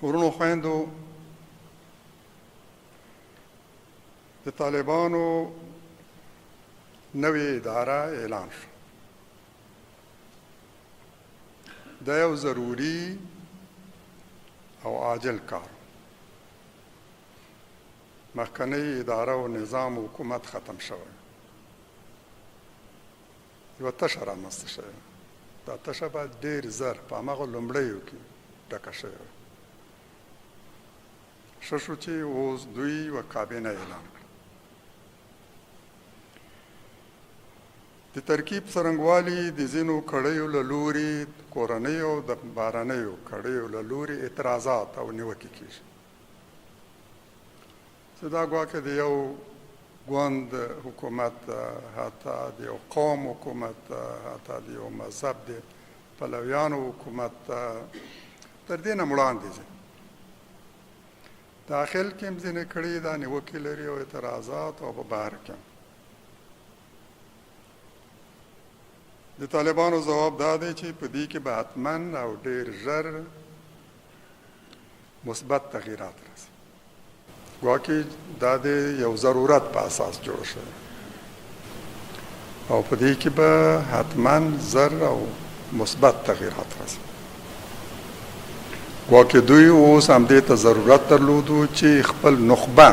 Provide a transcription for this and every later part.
ورونو خویندو، د طالبانو نوې اداره اعلان شو. دا یو ضروري او عاجل کار. مخکنی اداره او نظام حکومت ختم شوی، یوه تشه رامنځته شوې. دا تشه به ډېر زر په هماغه لومړیو کې ډکه شوې وه. ښه شو چې اوس دوی یوه کابینه اعلان کړه. د ترکیب څرنګوالي د ځینو کړیو له لورې، کورنیو او د بهرنیو کړیو له لورې اعتراضات او نیوکې کېږي چې دا ګواکې د یو ګوند حکومت، حتی د یو قوم حکومت، حتی د یو مذهب د پلویانو حکومت تر دې نه وړاندې ځي. داخل کې هم ځینې کړي دا نیوکې لري او اعتراضات، او په بهر کې هم. د طالبانو ځواب دا دی چې په دې کې به حتما او ډېر ژر مثبت تغییرات راځي. ګواکې دا د یو ضرورت په اساس جوړ شوی، او په دې کې به حتما زر او مثبت تغییرات راځي. ګواکې دوی اوس همدې ته ضرورت درلودو چې خپل نخبه،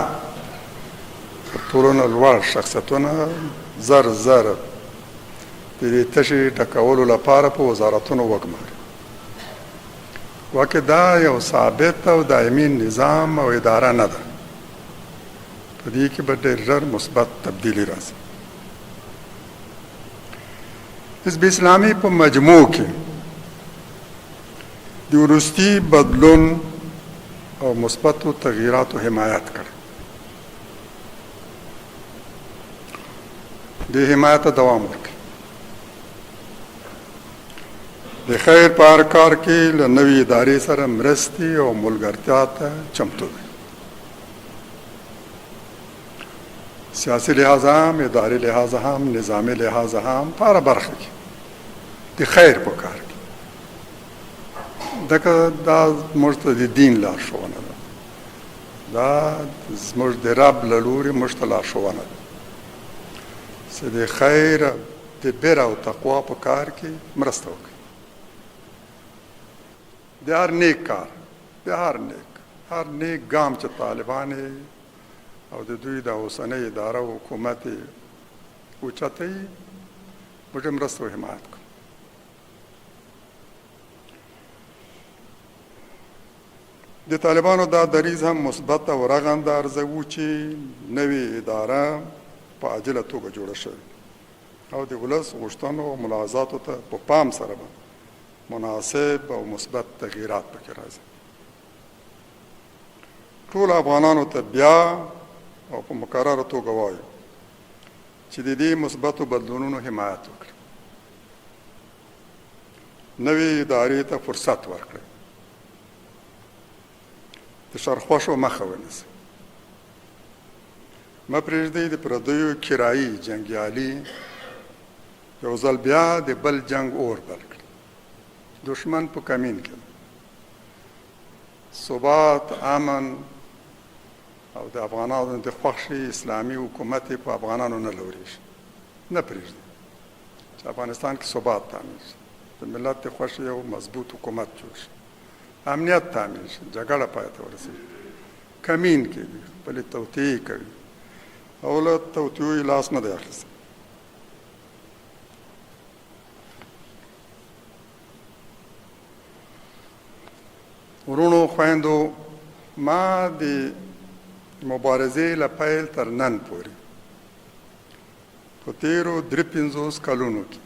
تر ټولو نه لوړ شخصیتونه زر زر د دې تشې ډکولو لپاره په وزارتونو وګماري. ګواکې دا یو ثابت او دایمي نظام او اداره نه ده. په دې کې به ډېر ژر مثبت تبدیلي راځي. حزب اسلامي په مجموع کې د وروستي بدلون او مثبتو تغییراتو حمایت کړی. دې حمایت ته دوام ورکړي. د خیر په هر کار کې له نوې ادارې سره مرستې او ملګرتیا ته چمتو دی. سیاسي لحاظ هم، اداري لحاظ هم، نظامي لحاظ هم، په هره برخه کې د خیر په کار کې. ځکه دا زموږ ته د دین لارښوونه ده. دا زموږ د رب له لورې موږ ته لارښوونه ده چې د خیر، د بر او تقوا په کار کې مرسته وکړي. د هر نیک کار، د هر نیک ګام چې طالبان او د دوی د اوسنۍ اداره او حکومت اوچتوي، موږ مرسته او حمایت کوو. د طالبانو دا دریځ هم مثبت او رغنده ارزوو چې نوې اداره په عاجله توګه جوړه شوې او د ولس غوښتنو او ملاحظاتو ته په پام سره به مناسب او مثبت تغییرات پکې راځي. ټول افغانانو ته بیا او په مکرره توګه وایو چې د دې مثبتو بدلونونو حمایت وکړي. نوې ادارې ته فرصت ورکړي. د شرخوښو مخه ونیسي. مه پرېږدئ د پردیو کرایي جنګیالي یو ځل بیا د بل جنګ اور بل کړي. دشمن په کمین کې ثبات، امن او د افغانانو د خوښې اسلامي حکومت په افغانانو نه لورېږي. نه پرېږدي چې افغانستان کې ثبات تامین شي، د ملت د خوښې یو مضبوط حکومت جوړ شي، امنیت تامین شي، جګړه پای ته ورسېږي. کمین کې دي، خپلې توطیې کوي او له توطیو یې لاس نه دی اخیستی. ورونو خویندو، ما د مبارزې له پیل تر نن پورې په تېرو 53 کلونو کې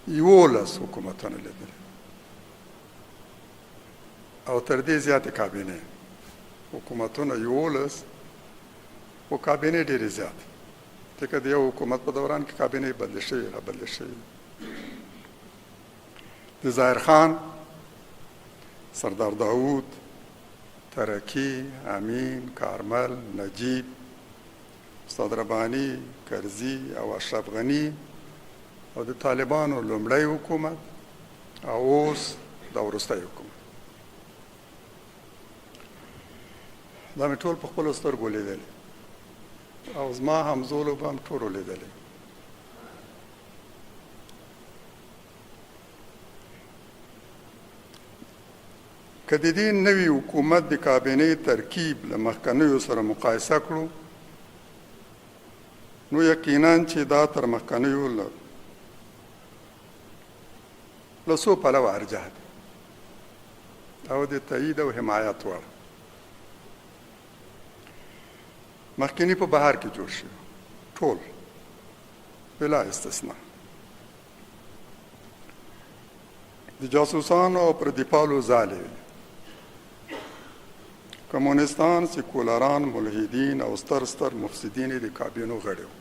11 حکومتونه لیدلي او تر دې زیاتې کابینې حکومتونه 11 او کابینې ډېرې زیاتې. ځکه د یو حکومت په دوران کې کابینې بدلې شوې رابدلې شوې. د ظاهر خان، سردار داود، ترکی، امین، کارمل، نجیب، استاد ربانی، کرزي او اشرف غني او د طالبانو لومړی حکومت او اوس دا وروستی حکومت. دا مې ټول په خپلو سترګو لیدلې او زما همزولو به هم ټولو لیدلې. که د دې نوي حکومت د کابینې ترکیب له مخکنیو سره مقایسه کړو نو یقینا چې دا تر مخکنیو له څو پلوه ارجح دی او د تایید او حمایت وړ. مخکني په بهر کې جوړ شوي ټول بلا استثنا، د جاسوسانو او پردیپالو ځالې وي، کمونستان، سیکولران، ملحدین او ستر ستر مفسدین د کابینو غړي وو.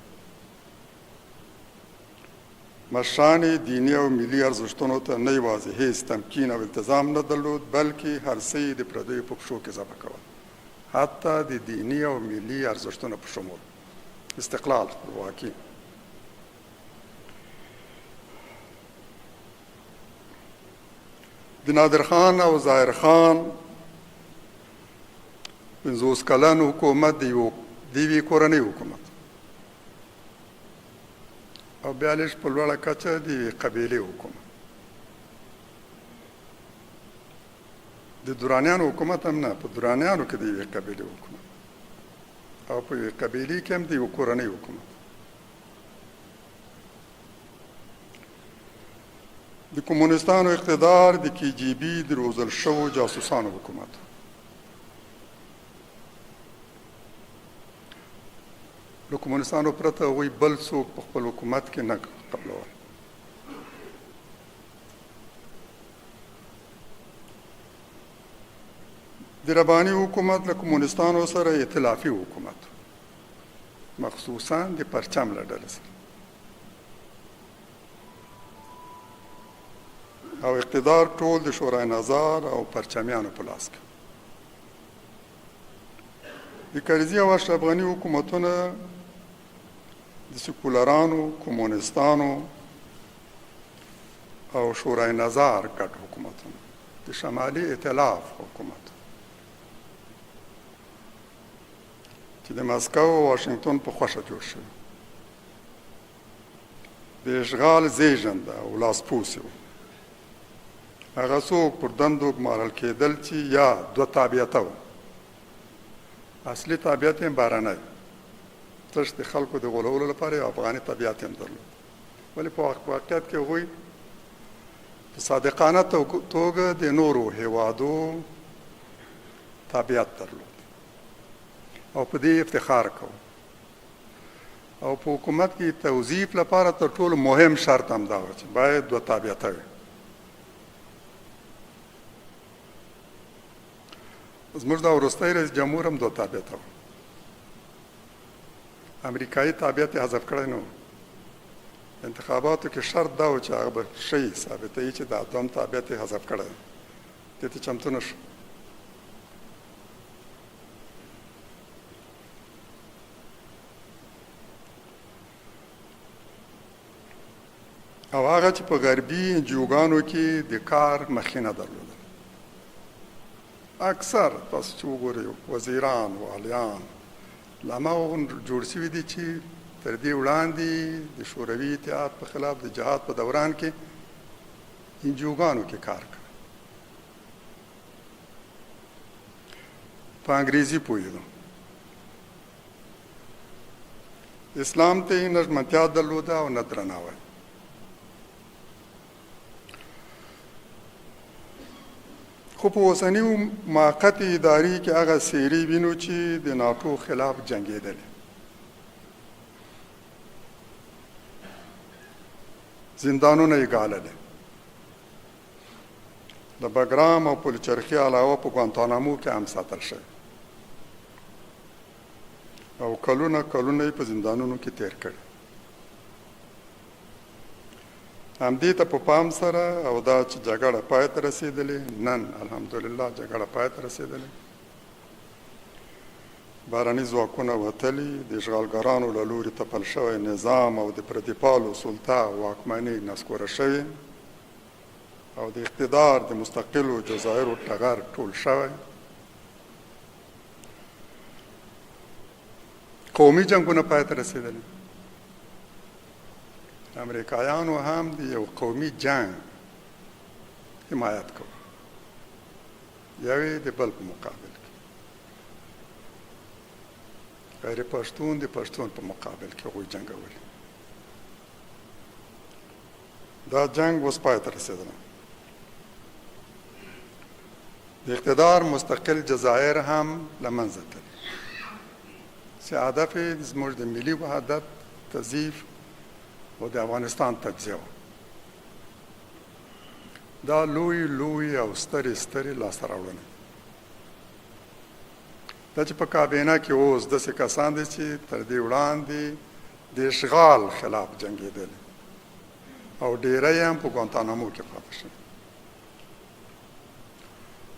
مشران دیني او ملي ارزښتونو ته نه یوازې هیڅ تمکین او التزام نه درلود بلکې هر څه یې د پردیو په پښو کې ذبح کول، حتی د دیني او ملي ارزښتونو په شمول استقلال، خپلواکي. د نادر خان او ظاهر خان 50 کلن حکومت د یوې کورنۍ حکومت او 42 په لوړه کچه د یوې قبیلې حکومت. د درانیانو حکومت هم نه، په درانیانو کې د یوې قبیلې حکومت او په یوې قبیلې کې هم د یوې کورنۍ حکومت. د کمونستانو اقتدار د KGB د روزل شوو جاسوسانو حکومت. له کمونستانو پرته هغوی بل څوک په خپل حکومت کې نه قبلول. د رباني حکومت له کمونستانو سره ائتلافي حکومت، مخصوصا د پرچم له ډلې سره، او اقتدار ټول د شورای نظار او پرچمیانو په لاس کې. د کرزي او اشرف غني حکومتونه د سیکولرانو، کمونستانو او شورای نظار ګډ حکومتونه، د شمالي ائتلاف حکومت چې د مسکو او واشنگټن په خوښه جوړ شوی، د اشغال زیږنده او لاسپوڅي وو. هغه څوک پر دندو ګمارل کېدل چې یا دوه تابعیته وو، اصلي تابعیت یې بهرنی، تش د خلکو د غولولو لپاره یو افغاني طبیعت هم درلود، ولی په واقعیت کې هغوی په صادقانه توګه د نورو هیوادو تابعیت درلود او په دې افتخار کوو. او په حکومت کې توظیف لپاره تر ټولو مهم شرط هم دا و چې باید دوه تابعیته وي. زموږ دا وروستی رئیس جمهور هم دوه تابعیته و، امریکایي تابعیت یې حذف کړی نه و. انتخاباتو کې شرط دا و چې هغه به ښیي ثابتوي چې دا دویم تابعیت یې حذف کړی دی، دې ته چمتو نه شو. او هغه چې په غربي انجیوګانو کې د کار مخینه درلوده، اکثر تاسو چې وګورئ وزیران والیان له هماغو جوړ شوي دي چې تر دې وړاندې د شوروي اتحاد په خلاف د جهاد په دوران کې انجیوګانو کې کار کوي. په انګریزي پوهېدو، اسلام ته یې نه ژمنتیا درلوده او نه درناوی. خو په اوسني موقتې ادارې کې هغه څېرې وینو چې د ناټو خلاف جنګېدلې، زندانونه یې ګاللې، د بګرام او پلچرخي علاوه په ګوانتانامو کې هم ساتل شوی او کلونه کلونه یې په زندانونو کې تیر کړي. همدې ته په پام سره او دا چې جګړه پای ته رسېدلې، نن الحمدلله جګړه پای ته رسېدلې، بهرني ځواکونه وتلي، د اشغالګرانو له لوري تپل شوی نظام او د پردیپالو سلطه واکمني نسکوره شوې او د اقتدار د مستقلو جزایرو ټغر ټول شوی. قومي جنگونه پای ته رسېدلي. امریکایانو هم د یو قومي جنگ حمایت کوي، یوې د بل په مقابل کې. غیر پښتون د پښتون په مقابل کې هغوی جنګولي. دا جنگ اوس پای ته رسېدلی. د اقتدار مستقل جزایر هم له منځه تللي چې هدف یې زموږ د ملي وحدت تضعیف او د افغانستان تجزیه وه. دا لوی لوی او سترې سترې لاسته راوړنې. دا چې په کابینه کې اوس داسې کسان دي چې تر دې وړاندې د اشغال خلاف جنګېدلي او ډېری هم په ګوانتانامو کې پاتې شوي.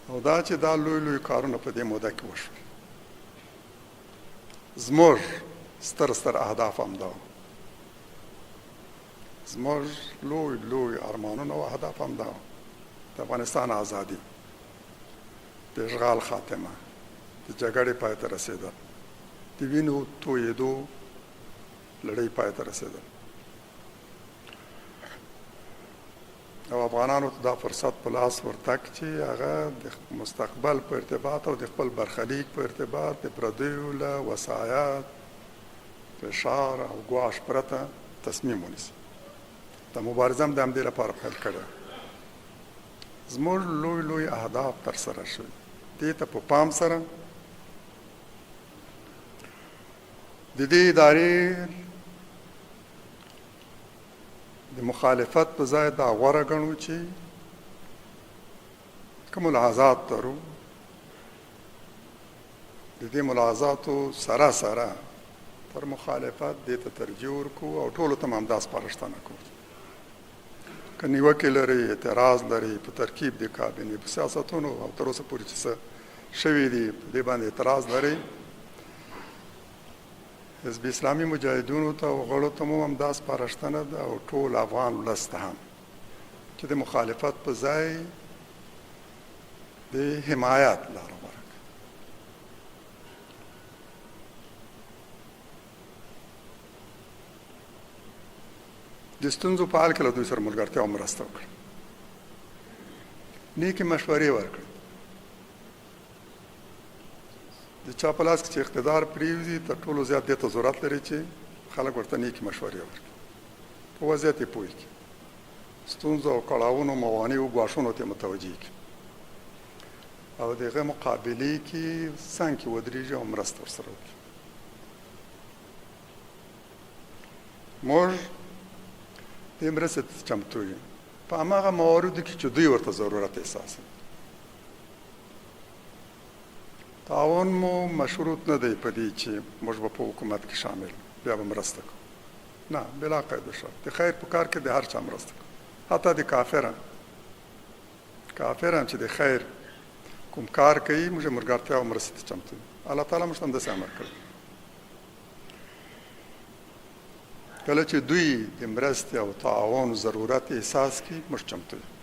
او دا چې دا لوی لوی کارونه په دې موده کې وشول. زموږ ستر ستر اهداف هم دا وو. زموږ لوی لوی ارمانونه او اهداف هم دا وو. د افغانستان ازادي، د اشغال خاتمه، د جګړې پای ته رسېدل، د وینو تویېدو لړۍ پای ته رسېدل. او افغانانو ته دا فرصت په لاس ورتګ چې هغه د مستقبل په ارتباط او د خپل برخلیک په ارتباط د پردیو له وسایط، فشار او ګواښ پرته تصمیم ونیسي. دا مبارزه هم د همدې لپاره پیل کړې. زموږ لوی لوی اهداف ترسره شوي. دې ته په پام سره د دې ادارې د مخالفت په ځای دا غوره ګڼو چې که ملاحظات لرو د دې ملاحظاتو سره سره پر مخالفت دې ته ترجیح ورکړو او ټولو ته هم همدا سپارښتنه کوو. که نیوکې لرئ، اعتراض لرئ په ترکیب د کابینې په سیاستونو او تر اوسه پورې چې څه شوي دي په دې باندې اعتراض لرئ، حزب اسلامي مجاهدینو ته او غړو ته مو همدا سپارښتنه ده او ټول افغان ولس ته هم چې د مخالفت په ځای د حمایت لاره غوره کړي. د ستونزو په حال کې له دوی سره ملګرتیا او مرسته وکړي. نیکې مشورې ورکړي. د چا په لاس کې چې اقتدار پرېوځي تر ټولو زیات دې ته ضرورت لري چې خلک ورته نیکې مشورې ورکړي، په وضعیت یې پوه کړي، ستونزو او کړاوونو، موانعو، ګواښونو ته متوجه کړي او د هغه مقابلې کې څنګ کې ودرېږي او مرسته ورسره وکړي. موږ دې مرستې ته چمتو یو په هماغه مواردو کې چې دوی ورته ضرورت احساسوي. تعاون مو مشروط نه دی په دې چې موږ به په حکومت کې شامل بیا به مرسته کوو. نه، بلا قید و شرط. د خیر په کار کې د هر چا مرسته کوو، حتی د کافر هم چې د خیر کوم کار کوي موږ ملګرتیا او مرستې ته چمتو یو. الله تعالی موږ ته همداسې امر کړی. کله چې دوی د مرستې او تعاون ضرورت احساس کړي موږ چمتو یو.